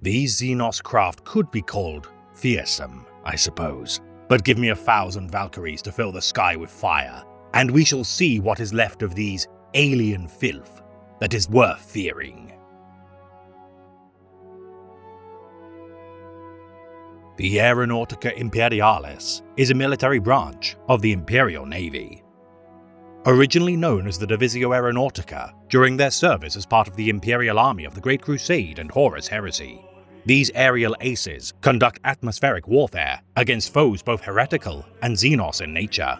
These Xenos craft could be called fearsome, I suppose, but give me 1,000 Valkyries to fill the sky with fire, and we shall see what is left of these alien filth that is worth fearing. The Aeronautica Imperialis is a military branch of the Imperial Navy. Originally known as the Divisio Aeronautica during their service as part of the Imperial Army of the Great Crusade and Horus Heresy, these aerial aces conduct atmospheric warfare against foes both heretical and Xenos in nature,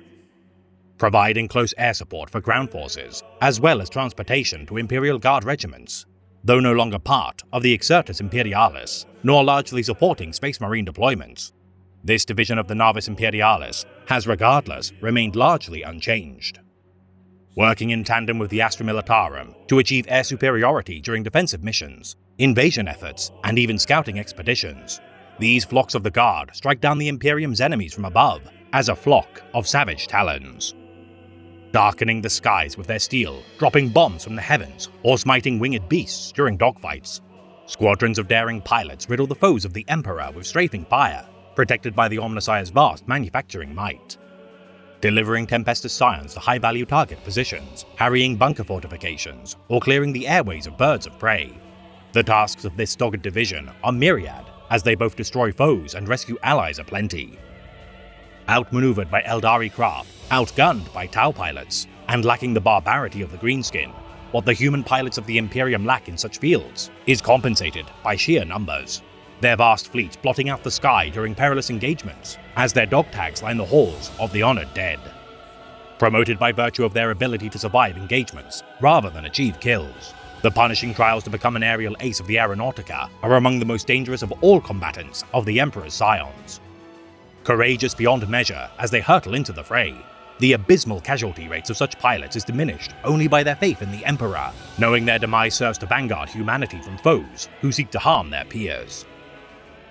providing close air support for ground forces as well as transportation to Imperial Guard regiments. Though no longer part of the Exertus Imperialis, nor largely supporting Space Marine deployments, this division of the Navis Imperialis has regardless remained largely unchanged. Working in tandem with the Astra Militarum to achieve air superiority during defensive missions, invasion efforts, and even scouting expeditions, these flocks of the Guard strike down the Imperium's enemies from above as a flock of savage talons, darkening the skies with their steel, dropping bombs from the heavens, or smiting winged beasts during dogfights. Squadrons of daring pilots riddle the foes of the Emperor with strafing fire, protected by the Omnissiah's vast manufacturing might, delivering Tempestus Scions to high-value target positions, harrying bunker fortifications, or clearing the airways of birds of prey. The tasks of this dogged division are myriad, as they both destroy foes and rescue allies aplenty. Outmaneuvered by Eldari craft, outgunned by Tau pilots, and lacking the barbarity of the Greenskin, what the human pilots of the Imperium lack in such fields is compensated by sheer numbers, their vast fleets blotting out the sky during perilous engagements as their dog tags line the halls of the honored dead. Promoted by virtue of their ability to survive engagements rather than achieve kills, the punishing trials to become an aerial ace of the Aeronautica are among the most dangerous of all combatants of the Emperor's Scions. Courageous beyond measure as they hurtle into the fray, the abysmal casualty rates of such pilots is diminished only by their faith in the Emperor, knowing their demise serves to vanguard humanity from foes who seek to harm their peers.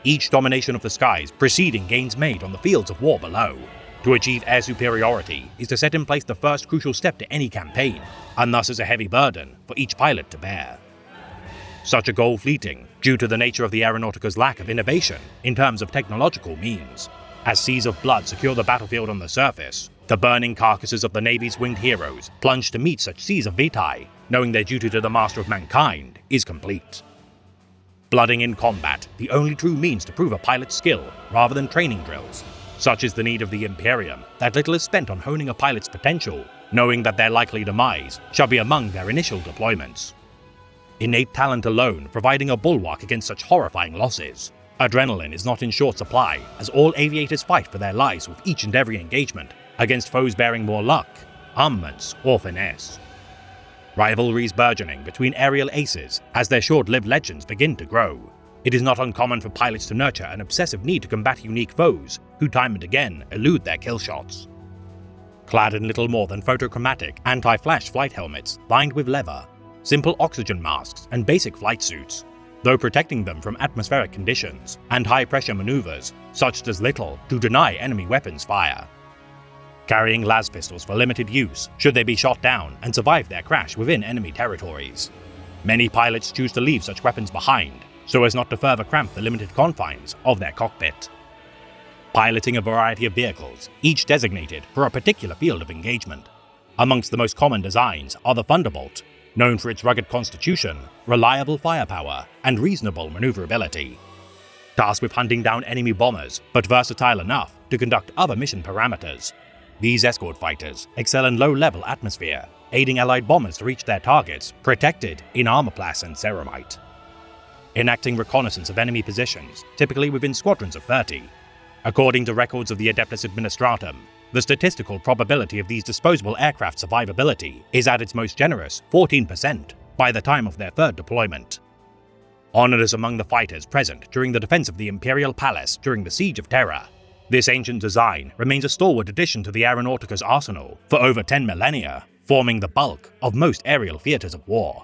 Each domination of the skies preceding gains made on the fields of war below. To achieve air superiority is to set in place the first crucial step to any campaign, and thus is a heavy burden for each pilot to bear. Such a goal fleeting due to the nature of the Aeronautica's lack of innovation in terms of technological means. As seas of blood secure the battlefield on the surface, the burning carcasses of the Navy's winged heroes plunge to meet such seas of vitae, knowing their duty to the master of mankind is complete. Blooding in combat, the only true means to prove a pilot's skill, rather than training drills. Such is the need of the Imperium that little is spent on honing a pilot's potential, knowing that their likely demise shall be among their initial deployments. Innate talent alone providing a bulwark against such horrifying losses. Adrenaline is not in short supply, as all aviators fight for their lives with each and every engagement against foes bearing more luck, armaments, or finesse. Rivalries burgeoning between aerial aces as their short-lived legends begin to grow. It is not uncommon for pilots to nurture an obsessive need to combat unique foes who time and again elude their kill shots. Clad in little more than photochromatic anti-flash flight helmets lined with leather, simple oxygen masks, and basic flight suits, though protecting them from atmospheric conditions and high-pressure maneuvers, such does little to deny enemy weapons fire. Carrying las pistols for limited use should they be shot down and survive their crash within enemy territories. Many pilots choose to leave such weapons behind, so as not to further cramp the limited confines of their cockpit. Piloting a variety of vehicles, each designated for a particular field of engagement. Amongst the most common designs are the Thunderbolt, known for its rugged constitution, reliable firepower, and reasonable maneuverability. Tasked with hunting down enemy bombers, but versatile enough to conduct other mission parameters. These escort fighters excel in low-level atmosphere, aiding Allied bombers to reach their targets, protected in armorplast and ceramite. Enacting reconnaissance of enemy positions, typically within squadrons of 30. According to records of the Adeptus Administratum, the statistical probability of these disposable aircraft's survivability is at its most generous 14% by the time of their third deployment. Honored as among the fighters present during the defense of the Imperial Palace during the Siege of Terra, this ancient design remains a stalwart addition to the Aeronautica's arsenal for over 10 millennia, forming the bulk of most aerial theaters of war.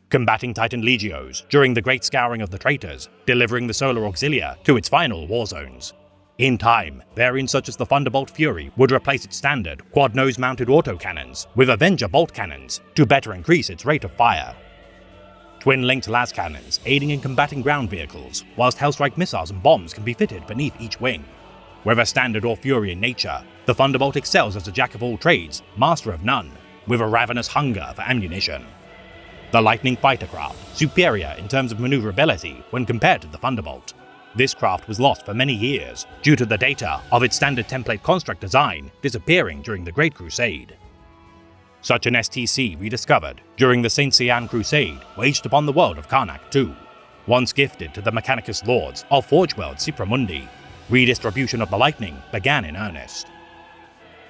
Combating Titan Legios during the Great Scouring of the Traitors, delivering the Solar Auxilia to its final war zones. In time, variants such as the Thunderbolt Fury would replace its standard quad-nose-mounted autocannons with Avenger bolt cannons to better increase its rate of fire. twin-linked las cannons aiding in combating ground vehicles, whilst Hellstrike missiles and bombs can be fitted beneath each wing. Whether standard or fury in nature, the Thunderbolt excels as a jack of all trades, master of none, with a ravenous hunger for ammunition. The Lightning fighter craft, superior in terms of maneuverability when compared to the Thunderbolt. This craft was lost for many years due to the data of its standard template construct design disappearing during the Great Crusade. Such an STC rediscovered during the Saint Seian Crusade waged upon the world of Karnak II. Once gifted to the Mechanicus Lords of Forge World Supramundi, redistribution of the Lightning began in earnest.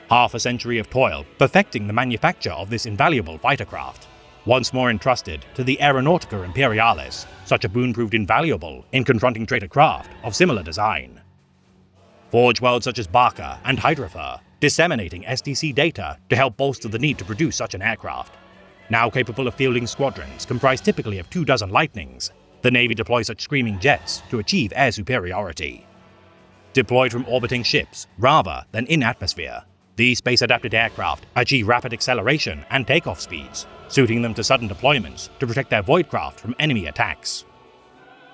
Half a century of toil perfecting the manufacture of this invaluable fighter craft. Once more entrusted to the Aeronautica Imperialis, such a boon proved invaluable in confronting traitor craft of similar design. Forge worlds such as Barca and Hydrafer, disseminating STC data to help bolster the need to produce such an aircraft. Now capable of fielding squadrons comprised typically of 24 Lightnings, the Navy deploys such screaming jets to achieve air superiority. Deployed from orbiting ships rather than in atmosphere, these space-adapted aircraft achieve rapid acceleration and takeoff speeds, suiting them to sudden deployments to protect their Voidcraft from enemy attacks.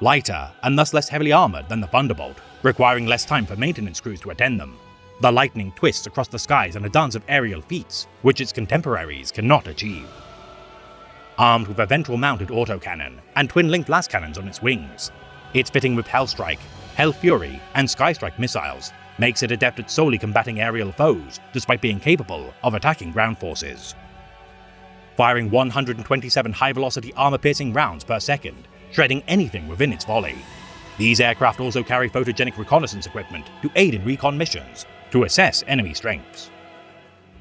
Lighter and thus less heavily armored than the Thunderbolt, requiring less time for maintenance crews to attend them, the Lightning twists across the skies in a dance of aerial feats which its contemporaries cannot achieve. Armed with a ventral-mounted autocannon and twin-linked las cannons on its wings, its fitting with Hellstrike, Hellfury, and Skystrike missiles makes it adept at solely combating aerial foes despite being capable of attacking ground forces. Firing 127 high-velocity armor-piercing rounds per second, shredding anything within its volley. These aircraft also carry photogenic reconnaissance equipment to aid in recon missions to assess enemy strengths.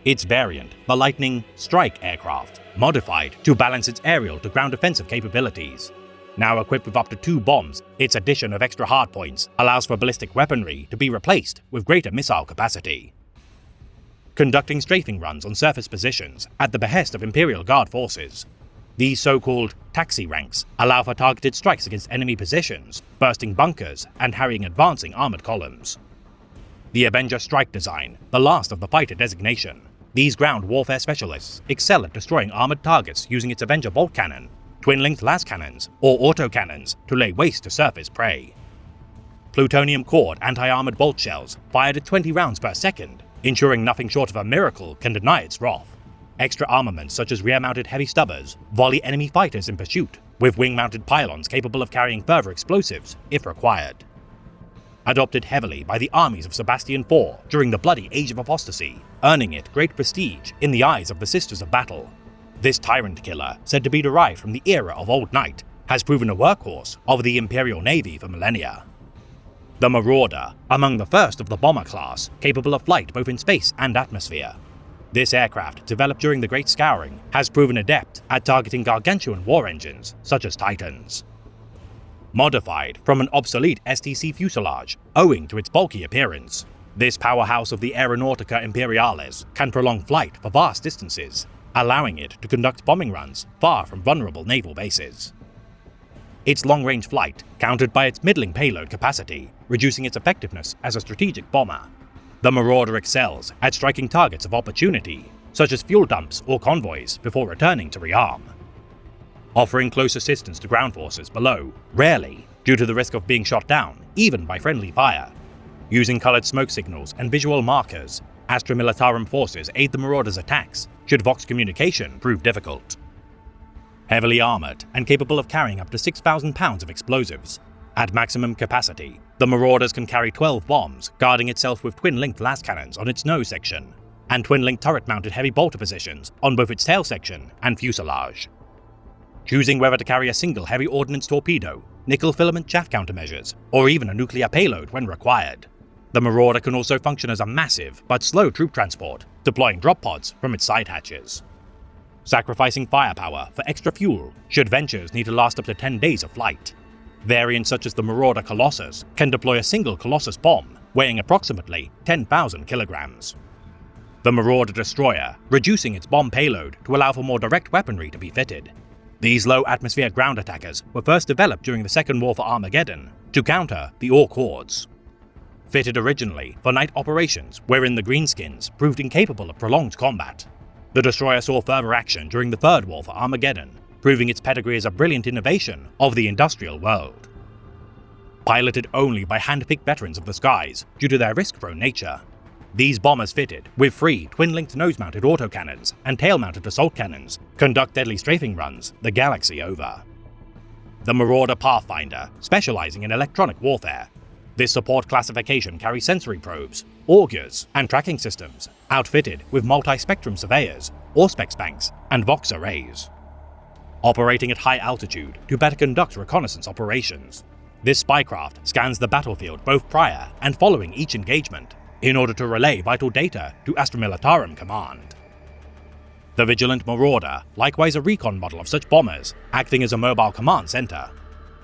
Its variant, the Lightning Strike aircraft, modified to balance its aerial to ground offensive capabilities. Now equipped with up to 2 bombs, its addition of extra hardpoints allows for ballistic weaponry to be replaced with greater missile capacity. Conducting strafing runs on surface positions at the behest of Imperial Guard forces. These so-called taxi ranks allow for targeted strikes against enemy positions, bursting bunkers and harrying advancing armored columns. The Avenger Strike design, the last of the fighter designation. These ground warfare specialists excel at destroying armored targets using its Avenger bolt cannon, twin-linked las cannons, or autocannons to lay waste to surface prey. Plutonium-cored anti-armored bolt shells fired at 20 rounds per second, ensuring nothing short of a miracle can deny its wrath. Extra armaments such as rear-mounted heavy stubbers volley enemy fighters in pursuit, with wing-mounted pylons capable of carrying further explosives if required. Adopted heavily by the armies of Sebastian IV during the bloody Age of Apostasy, earning it great prestige in the eyes of the Sisters of Battle. This tyrant killer, said to be derived from the era of Old Night, has proven a workhorse of the Imperial Navy for millennia. The Marauder, among the first of the bomber class, capable of flight both in space and atmosphere. This aircraft, developed during the Great Scouring, has proven adept at targeting gargantuan war engines, such as Titans. Modified from an obsolete STC fuselage, owing to its bulky appearance, this powerhouse of the Aeronautica Imperialis can prolong flight for vast distances, allowing it to conduct bombing runs far from vulnerable naval bases. Its long-range flight, countered by its middling payload capacity, reducing its effectiveness as a strategic bomber. The Marauder excels at striking targets of opportunity, such as fuel dumps or convoys, before returning to rearm. Offering close assistance to ground forces below, rarely, due to the risk of being shot down, even by friendly fire. Using colored smoke signals and visual markers, Astra Militarum forces aid the Marauder's attacks should Vox communication prove difficult. Heavily armored and capable of carrying up to 6,000 pounds of explosives. At maximum capacity, the Marauders can carry 12 bombs, guarding itself with twin-linked las cannons on its nose section, and twin-linked turret-mounted heavy bolter positions on both its tail section and fuselage. Choosing whether to carry a single heavy ordnance torpedo, nickel filament chaff countermeasures, or even a nuclear payload when required. The Marauder can also function as a massive but slow troop transport, deploying drop pods from its side hatches. Sacrificing firepower for extra fuel should ventures need to last up to 10 days of flight. Variants such as the Marauder Colossus can deploy a single Colossus bomb, weighing approximately 10,000 kilograms. The Marauder Destroyer, reducing its bomb payload to allow for more direct weaponry to be fitted. These low-atmosphere ground attackers were first developed during the Second War for Armageddon to counter the Orc hordes. Fitted originally for night operations wherein the Greenskins proved incapable of prolonged combat, the destroyer saw further action during the Third War for Armageddon, proving its pedigree as a brilliant innovation of the industrial world. Piloted only by hand-picked veterans of the skies due to their risk-prone nature, these bombers fitted with 3 twin-linked nose-mounted autocannons and tail-mounted assault cannons conduct deadly strafing runs the galaxy over. The Marauder Pathfinder, specializing in electronic warfare. This support classification carries sensory probes, augers, and tracking systems, outfitted with multi-spectrum surveyors, Auspex banks, and Vox arrays. Operating at high altitude to better conduct reconnaissance operations, this spycraft scans the battlefield both prior and following each engagement in order to relay vital data to Astra Militarum Command. The Vigilant Marauder, likewise a recon model of such bombers, acting as a mobile command center.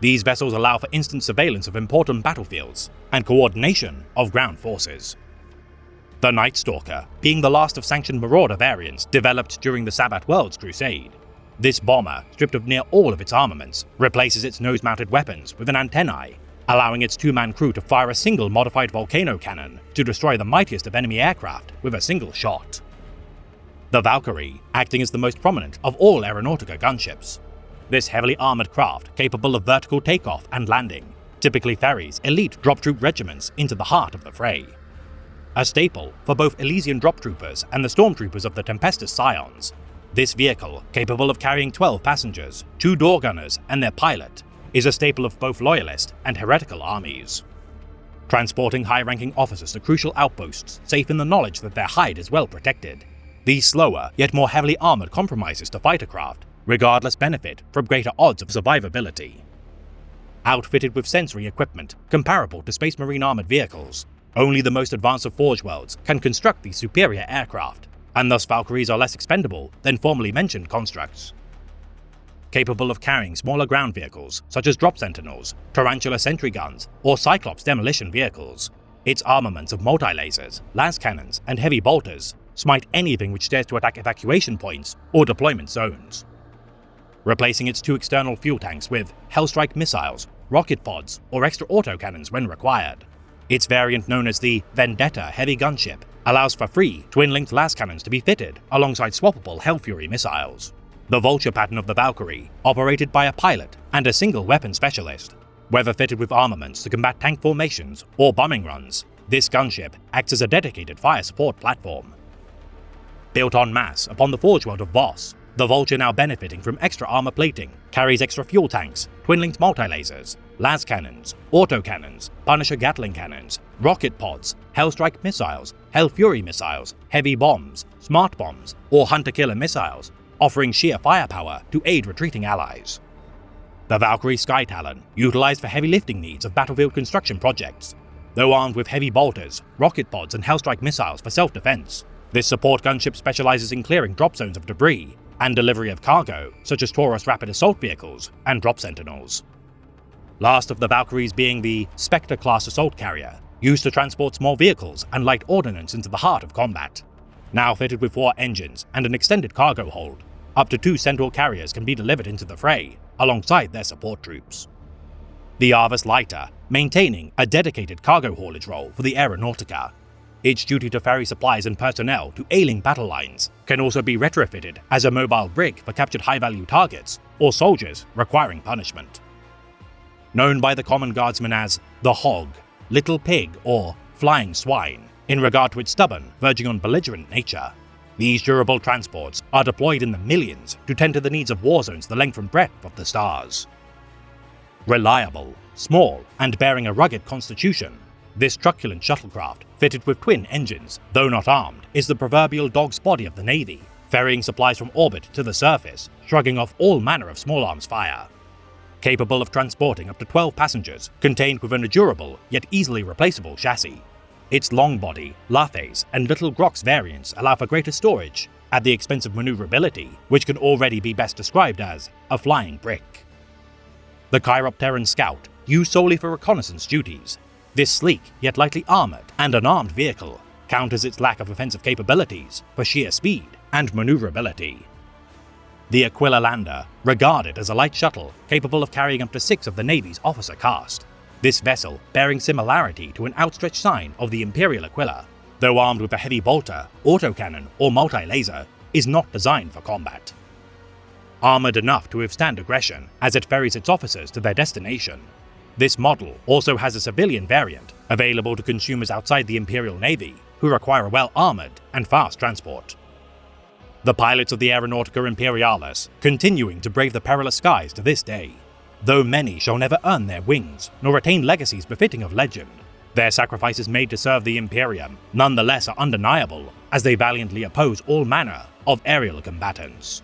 These vessels allow for instant surveillance of important battlefields and coordination of ground forces. The Night Stalker, being the last of sanctioned Marauder variants developed during the Sabbat Worlds Crusade. This bomber, stripped of near all of its armaments, replaces its nose-mounted weapons with an antennae, allowing its 2-man crew to fire a single modified volcano cannon to destroy the mightiest of enemy aircraft with a single shot. The Valkyrie, acting as the most prominent of all Aeronautica gunships. This heavily armored craft, capable of vertical takeoff and landing, typically ferries elite drop troop regiments into the heart of the fray. A staple for both Elysian drop troopers and the stormtroopers of the Tempestus Scions, this vehicle, capable of carrying 12 passengers, 2 door gunners, and their pilot, is a staple of both loyalist and heretical armies. Transporting high-ranking officers to crucial outposts safe in the knowledge that their hide is well protected, these slower yet more heavily armored compromises to fighter craft regardless benefit from greater odds of survivability. Outfitted with sensory equipment comparable to Space Marine armored vehicles, only the most advanced of Forge Worlds can construct these superior aircraft, and thus Valkyries are less expendable than formerly mentioned constructs. Capable of carrying smaller ground vehicles such as drop sentinels, tarantula sentry guns, or Cyclops demolition vehicles, its armaments of multi-lasers, lance cannons, and heavy bolters smite anything which dares to attack evacuation points or deployment zones. Replacing its 2 external fuel tanks with Hellstrike missiles, rocket pods, or extra autocannons when required. Its variant known as the Vendetta heavy gunship allows for 3 twin-linked las cannons to be fitted alongside swappable Hellfury missiles. The Vulture pattern of the Valkyrie, operated by a pilot and a single weapon specialist. Whether fitted with armaments to combat tank formations or bombing runs, this gunship acts as a dedicated fire support platform. Built en masse upon the forge world of Voss, the Vulture, now benefiting from extra armor plating, carries extra fuel tanks, twin-linked multi-lasers, las cannons, autocannons, Punisher Gatling cannons, rocket pods, Hellstrike missiles, Hellfury missiles, heavy bombs, smart bombs, or hunter-killer missiles, offering sheer firepower to aid retreating allies. The Valkyrie Sky Talon, utilized for heavy lifting needs of battlefield construction projects. Though armed with heavy bolters, rocket pods, and Hellstrike missiles for self-defense, this support gunship specializes in clearing drop zones of debris and delivery of cargo, such as Taurus rapid assault vehicles and drop sentinels. Last of the Valkyries being the Spectre-class assault carrier, used to transport small vehicles and light ordnance into the heart of combat. Now fitted with 4 engines and an extended cargo hold, up to 2 central carriers can be delivered into the fray, alongside their support troops. The Arvus Lighter, maintaining a dedicated cargo haulage role for the Aeronautica. Its duty to ferry supplies and personnel to ailing battle lines can also be retrofitted as a mobile brig for captured high-value targets or soldiers requiring punishment. Known by the common guardsmen as the Hog, Little Pig, or Flying Swine, in regard to its stubborn, verging on belligerent nature, these durable transports are deployed in the millions to tend to the needs of war zones the length and breadth of the stars. Reliable, small, and bearing a rugged constitution, this truculent shuttlecraft, fitted with twin engines, though not armed, is the proverbial dog's body of the Navy, ferrying supplies from orbit to the surface, shrugging off all manner of small arms fire. Capable of transporting up to 12 passengers, contained within a durable yet easily replaceable chassis. Its long body, Laphase, and Little Grox variants allow for greater storage, at the expense of maneuverability, which can already be best described as a flying brick. The Chiropteran Scout, used solely for reconnaissance duties, this sleek yet lightly armored and unarmed vehicle counters its lack of offensive capabilities for sheer speed and maneuverability. The Aquila Lander, regarded as a light shuttle capable of carrying up to 6 of the Navy's officer caste. This vessel, bearing similarity to an outstretched sign of the Imperial Aquila, though armed with a heavy bolter, autocannon, or multi-laser, is not designed for combat. armored enough to withstand aggression as it ferries its officers to their destination. This model also has a civilian variant available to consumers outside the Imperial Navy who require a well-armored and fast transport. The pilots of the Aeronautica Imperialis continuing to brave the perilous skies to this day. Though many shall never earn their wings nor attain legacies befitting of legend, their sacrifices made to serve the Imperium nonetheless are undeniable as they valiantly oppose all manner of aerial combatants.